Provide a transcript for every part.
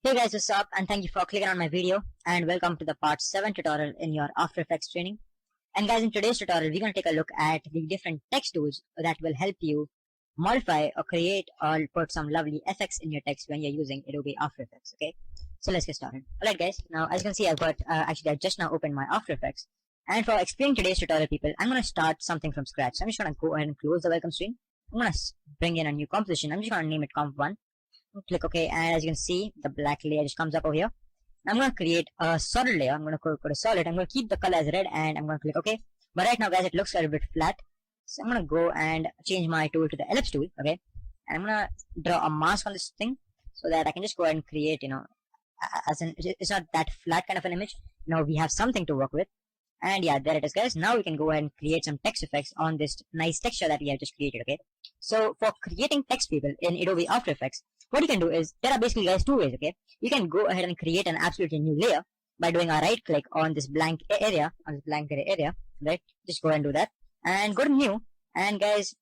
Hey guys, what's up, and thank you for clicking on my video, and welcome to the part 7 tutorial in your After Effects training. And guys, in today's tutorial we're going to take a look at the different text tools that will help you modify or create or put some lovely effects in your text when you're using Adobe After Effects. Okay, so let's get started. Alright guys, now as you can see I've got I just now opened my After Effects, and for explaining today's tutorial people, I'm going to start something from scratch. So I'm just going to go ahead and close the welcome screen. I'm going to bring in a new composition. I'm just going to name it comp1. Click OK, and as you can see the black layer just comes up over here. I'm going to create a solid layer. I'm going to go to solid. I'm going to keep the color as red, and I'm going to click OK. But right now guys, it looks a little bit flat, so I'm going to go and change my tool to the ellipse tool. Okay, and I'm going to draw a mask on this thing so that I can just go ahead and create, as in it's not that flat kind of an image. Now we have something to work with. And yeah, there it is guys. Now we can go ahead and create some text effects on this nice texture that we have just created. Okay, so for creating text people in Adobe After Effects, what you can do is, there are basically guys two ways. Okay, you can go ahead and create an absolutely new layer by doing a right click on this blank area, right? Just go ahead and do that and go to new, and guys,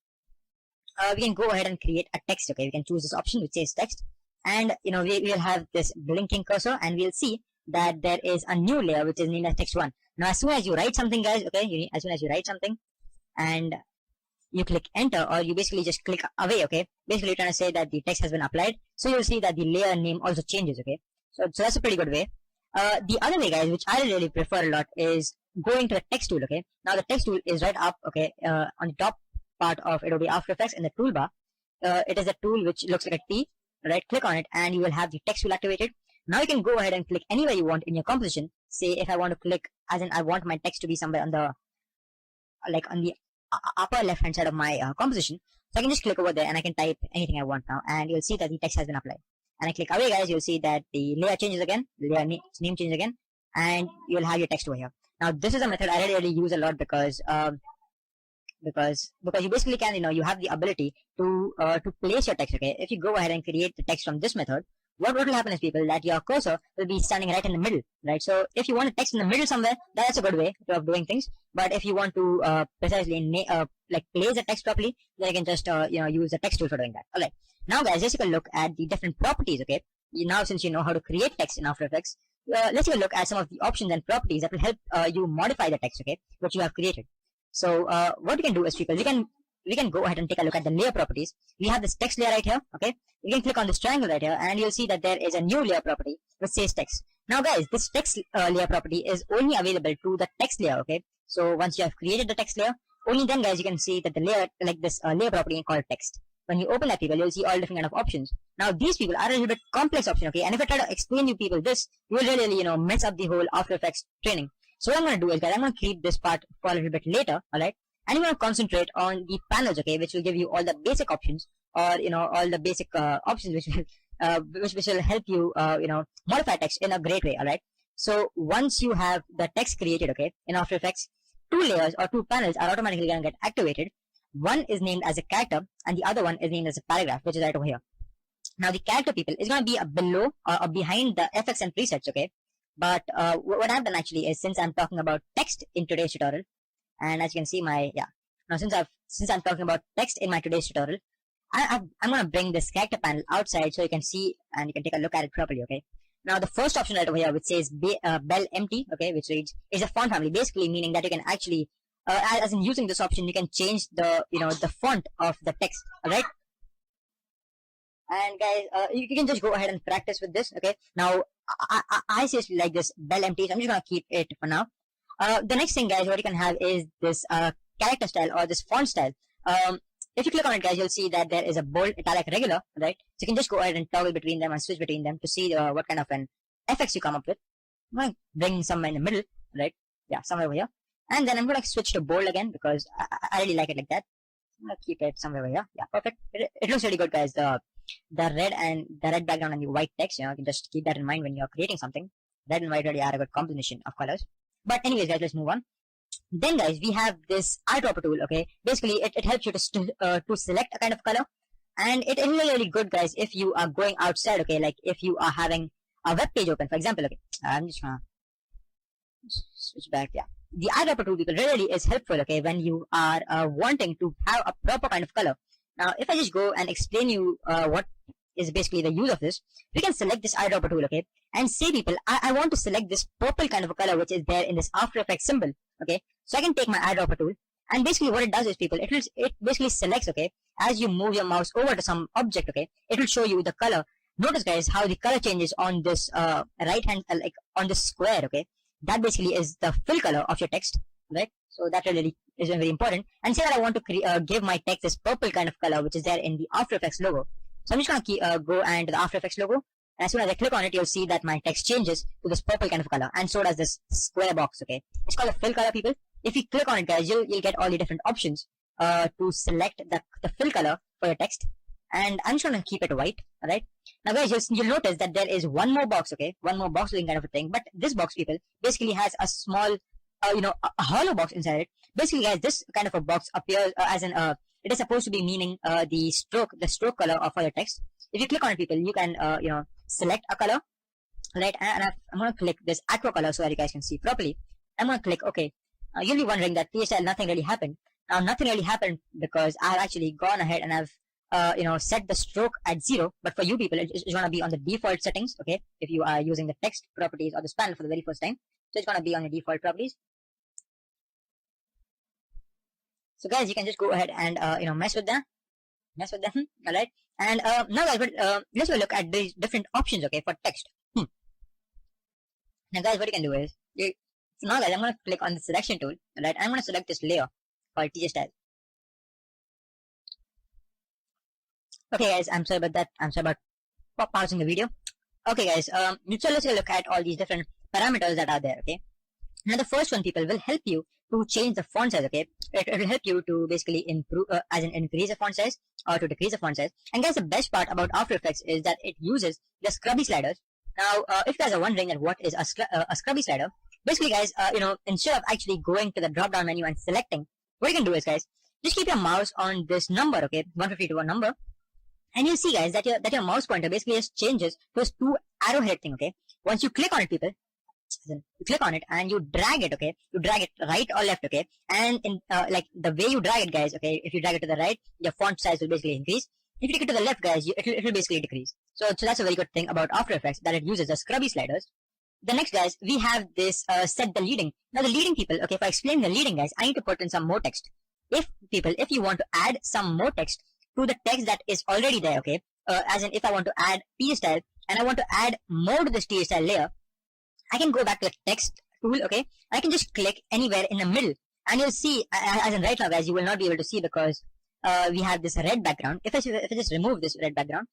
we can go ahead and create a text. Okay, we can choose this option which says text, and we'll have this blinking cursor, and we'll see that there is a new layer which is named as text1. Now as soon as you write something guys, okay, as soon as you write something and you click enter, or you basically just click away, okay, basically you're trying to say that the text has been applied, so you'll see that the layer name also changes. Okay, so that's a pretty good way. The other way guys, which I really prefer a lot, is going to the text tool. Okay, now the text tool is right up, okay, on the top part of Adobe After Effects in the toolbar. It is a tool which looks like a T, right? Click on it and you will have the text tool activated. Now you can go ahead and click anywhere you want in your composition. Say if I want to click, as in I want my text to be somewhere on the upper left hand side of my composition, so I can just click over there and I can type anything I want now, and you'll see that the text has been applied. And I click away guys, you'll see that the layer changes again, layer name changes again, and you'll have your text over here. Now this is a method I really use a lot because you basically can, you have the ability to place your text. Okay, if you go ahead and create the text from this method, what will happen is people, that your cursor will be standing right in the middle, right? So if you want a text in the middle somewhere, that's a good way of doing things. But if you want to precisely place the text properly, then you can just use the text tool for doing that. Alright, now guys, let's take a look at the different properties. Okay, now since you know how to create text in After Effects, let's take a look at some of the options and properties that will help you modify the text, okay, which you have created. So what we can do is people, we can go ahead and take a look at the layer properties. We have this text layer right here. Okay, you can click on this triangle right here, and you'll see that there is a new layer property which says text. Now guys, this text layer property is only available to the text layer. Okay, so once you have created the text layer, only then guys you can see that the layer, like this layer property called text. When you open that people, you'll see all different kind of options. Now these people are a little bit complex option. Okay, and if I try to explain you people this, you will really mess up the whole After Effects training. So what I'm going to do is guys, I'm going to keep this part for a little bit later. Alright, and you want to concentrate on the panels, okay, which will give you all the basic options, or all the basic options which will help you modify text in a great way. Alright, so once you have the text created, okay, in After Effects, two layers or two panels are automatically going to get activated. One is named as a character and the other one is named as a paragraph, which is right over here. Now the character people is going to be below or behind the effects and presets. Okay, but what I've done actually is, since I'm talking about text in today's tutorial, and as you can see now since I'm talking about text in my today's tutorial, I'm going to bring this character panel outside so you can see and you can take a look at it properly. Okay, now the first option right over here which says bell empty, okay, which reads, is a font family, basically meaning that you can actually as in using this option you can change the the font of the text. Alright, and guys, you can just go ahead and practice with this. Okay, now I seriously like this bell empty, so I'm just going to keep it for now. The next thing guys, what you can have is this character style or this font style. If you click on it guys, you'll see that there is a bold, italic, regular, right? So you can just go ahead and toggle between them and switch between them to see what kind of an effects you come up with. I'm going to bring somewhere in the middle, right? Yeah, somewhere over here. And then I'm going to switch to bold again because I really like it like that. I'm going to keep it somewhere over here. Yeah, perfect. It looks really good guys. The red background and the white text, you can just keep that in mind when you're creating something. Red and white really are a good combination of colors. But anyways guys, let's move on. Then guys, we have this eyedropper tool. Okay, basically it helps you to select a kind of color, and it is really good guys if you are going outside. Okay, like if you are having a web page open, for example. Okay, I'm just gonna switch back. Yeah, the eyedropper tool people really is helpful. Okay, when you are wanting to have a proper kind of color. Now if I just go and explain you what is basically the use of this. We can select this eyedropper tool, okay, and say people, I want to select this purple kind of a color which is there in this After Effects symbol, okay. So I can take my eyedropper tool, and basically what it does is people, it basically selects, okay, as you move your mouse over to some object, okay, it will show you the color. Notice guys how the color changes on this right hand, like on this square, okay. That basically is the fill color of your text, right? So that really is very important. And say that I want to give my text this purple kind of color which is there in the After Effects logo. So I'm just gonna go and the After Effects logo, and as soon as I click on it, you'll see that my text changes to this purple kind of color, and so does this square box, okay. It's called a fill color, people. If you click on it, guys, you'll get all the different options to select the fill color for your text, and I'm just gonna keep it white, alright. Now guys, you'll notice that there is one more box, okay, one more box looking kind of a thing, but this box, people, basically has a small a hollow box inside it. Basically guys, this kind of a box appears as an it is supposed to be meaning the stroke color of your text. If you click on it, people, you can select a color, right? And I'm gonna click this aqua color so that you guys can see properly. I'm gonna click OK. You'll be wondering that PSL nothing really happened. Now nothing really happened because I've actually gone ahead and I've set the stroke at 0, but for you people it's gonna be on the default settings, okay, if you are using the text properties or this panel for the very first time. So it's gonna be on the default properties. So guys, you can just go ahead and mess with them, all right. And now guys, let's have a look at these different options, okay, for text. Now guys, what you can do is, now guys, I'm gonna click on the selection tool, all right. I'm gonna select this layer called teacher style. Okay guys, I'm sorry about that. I'm sorry about pausing the video. Okay guys, so let's take a look at all these different parameters that are there, okay. Now the first one, people, will help you to change the font size, okay. It will help you to basically improve, as in increase the font size or to decrease the font size. And guys, the best part about After Effects is that it uses the scrubby sliders. Now, if you guys are wondering that what is a scrubby slider, basically guys, instead of actually going to the drop down menu and selecting, what you can do is, guys, just keep your mouse on this number, okay, 150 to a number, and you'll see guys that your mouse pointer basically just changes to this 2 arrowhead thing, okay. Once you click on it, people, you click on it and you drag it, okay, you drag it right or left, okay, and in like the way you drag it, guys, okay, if you drag it to the right, your font size will basically increase. If you take it to the left, guys, it will basically decrease. So that's a very good thing about After Effects, that it uses the scrubby sliders. The next, guys, we have this set the leading. Now the leading, people, okay, if I explain the leading, guys, I need to put in some more text. If you want to add some more text to the text that is already there, okay, as in if I want to add T style and I want to add more to this T style layer, I can go back to the text tool, okay. I can just click anywhere in the middle, and you'll see, as in right now, guys, you will not be able to see because we have this red background. If I just remove this red background,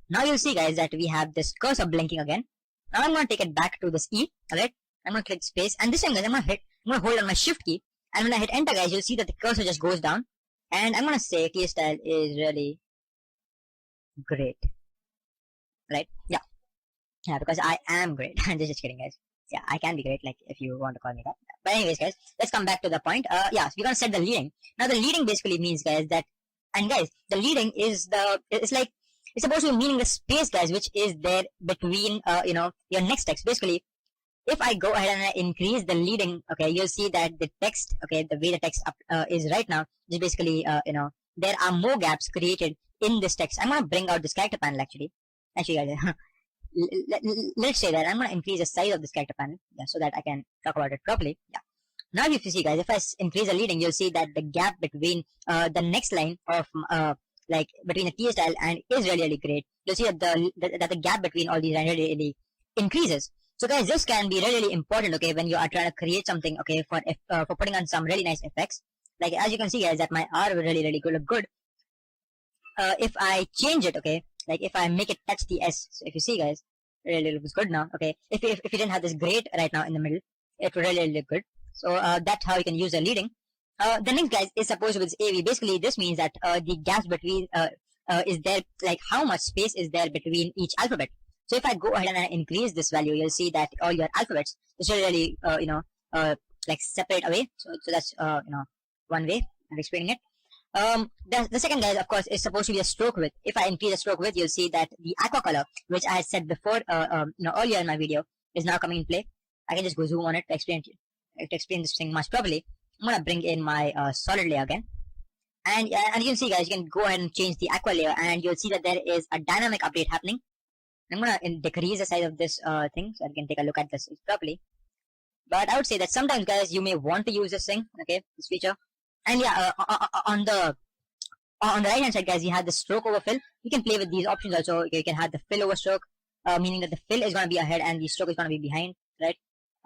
now you'll see, guys, that we have this cursor blinking again. Now I'm going to take it back to this E, alright. I'm going to click space, and this time, guys, I'm going to hold on my shift key, and when I hit enter, guys, you'll see that the cursor just goes down, and I'm going to say key style is really great, right? Yeah, because I am great. I'm just kidding, guys. Yeah, I can be great, like, if you want to call me that. But anyways, guys, let's come back to the point. Yeah, so we're gonna set the leading. Now, the leading basically means, guys, that, and guys, the leading is it's supposed to be meaning the space, guys, which is there between, your next text. Basically, if I go ahead and I increase the leading, okay, you'll see that the text, okay, the way the text is right now, is basically, there are more gaps created in this text. I'm gonna bring out this character panel, actually, guys. Let's say that I'm going to increase the size of this character panel, yeah, so that I can talk about it properly. Yeah. Now if you see, guys, if I increase the leading, you'll see that the gap between the next line of like between the T style and is really great. You'll see that the gap between all these really increases. So guys, this can be really important, okay, when you are trying to create something, okay, for putting on some really nice effects. Like as you can see, guys, that my R will really look good. If I change it, okay, like if I make it touch the S, so if you see, guys, it really looks good now, okay. If you didn't have this grade right now in the middle, it would really look good. So that's how you can use the leading. The next, guys, is supposed to be this AV. Basically, this means that the gaps between is there, like how much space is there between each alphabet. So if I go ahead and I increase this value, you'll see that all your alphabets is really like separate away. So that's one way of explaining it. The second, guys, of course, is supposed to be a stroke width. If I increase the stroke width, you'll see that the aqua color, which I had said before, earlier in my video, is now coming in play. I can just go zoom on it to explain this thing much properly. I'm gonna bring in my solid layer again, And you can see, guys, you can go ahead and change the aqua layer, and you'll see that there is a dynamic update happening. I'm gonna decrease the size of this thing so you can take a look at this properly. But I would say that sometimes, guys, you may want to use this thing, okay, this feature. And yeah, on the right hand side, guys, you have the stroke overfill. You can play with these options also. You can have the fill over stroke, meaning that the fill is gonna be ahead and the stroke is gonna be behind, right?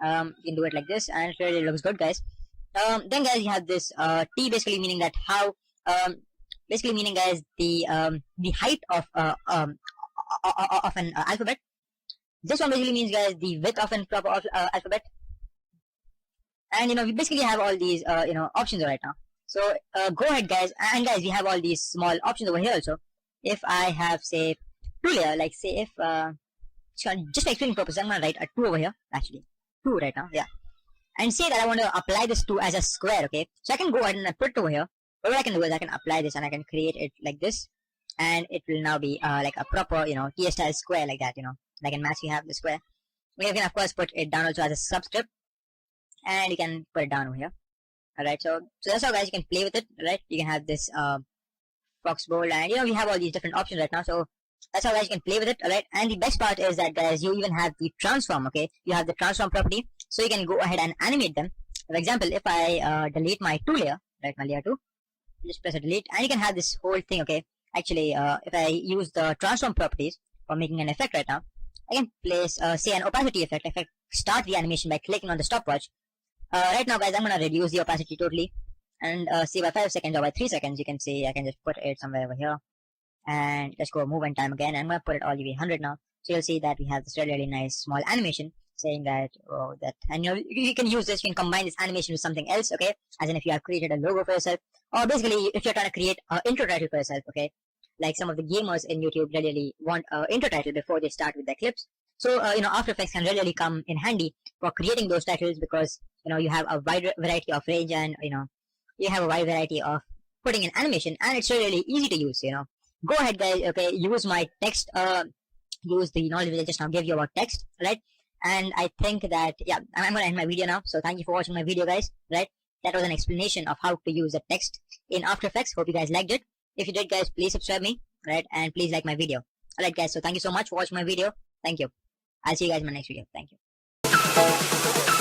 You can do it like this, and it really looks good, guys. Then, guys, you have this T, basically meaning that how, basically meaning, guys, the height of an alphabet. This one basically means, guys, the width of an proper alphabet. And we basically have all these options right now. So go ahead, guys, and guys, we have all these small options over here also. If I have, say, 2 layer, like say if just for explaining purposes, I'm gonna write a 2 over here, actually 2 right now, yeah, and say that I want to apply this 2 as a square, okay? So I can go ahead and put it over here. But what I can do is I can apply this and I can create it like this, and it will now be like a proper TS style square like that, like in Maths you have the square. You can of course put it down also as a subscript, and you can put it down over here. Alright, so that's how, guys, you can play with it. Right, you can have this fox bold, and we have all these different options right now. So that's how, guys, you can play with it. Alright, and the best part is that, guys, you even have the transform, okay? You have the transform property, so you can go ahead and animate them. For example, if I delete my 2 layer, right, my layer 2, just press a delete, and you can have this whole thing, okay? Actually, if I use the transform properties for making an effect right now, I can place, say, an opacity effect. If I start the animation by clicking on the stopwatch, right now, guys, I'm gonna reduce the opacity totally, and say by 5 seconds or by 3 seconds, you can see I can just put it somewhere over here, and let's go move in time again, and I'm gonna put it all the way 100 now. So you'll see that we have this really nice small animation saying that, and you can use this, you can combine this animation with something else, okay? As in if you have created a logo for yourself, or basically if you're trying to create an intro title for yourself, okay? Like some of the gamers in YouTube really want an intro title before they start with their clips. So After Effects can really come in handy for creating those titles, because you have a wide variety of range, and you have a wide variety of putting in animation, and it's really easy to use. Go ahead, guys, okay, use my text, use the knowledge that I just now gave you about text, right? And I think that, yeah, I'm gonna end my video now. So thank you for watching my video, guys, right? That was an explanation of how to use the text in After Effects. Hope you guys liked it. If you did, guys, please subscribe me, right? And please like my video. Alright, guys, so thank you so much for watching my video. Thank you. I'll see you guys in my next video. Thank you.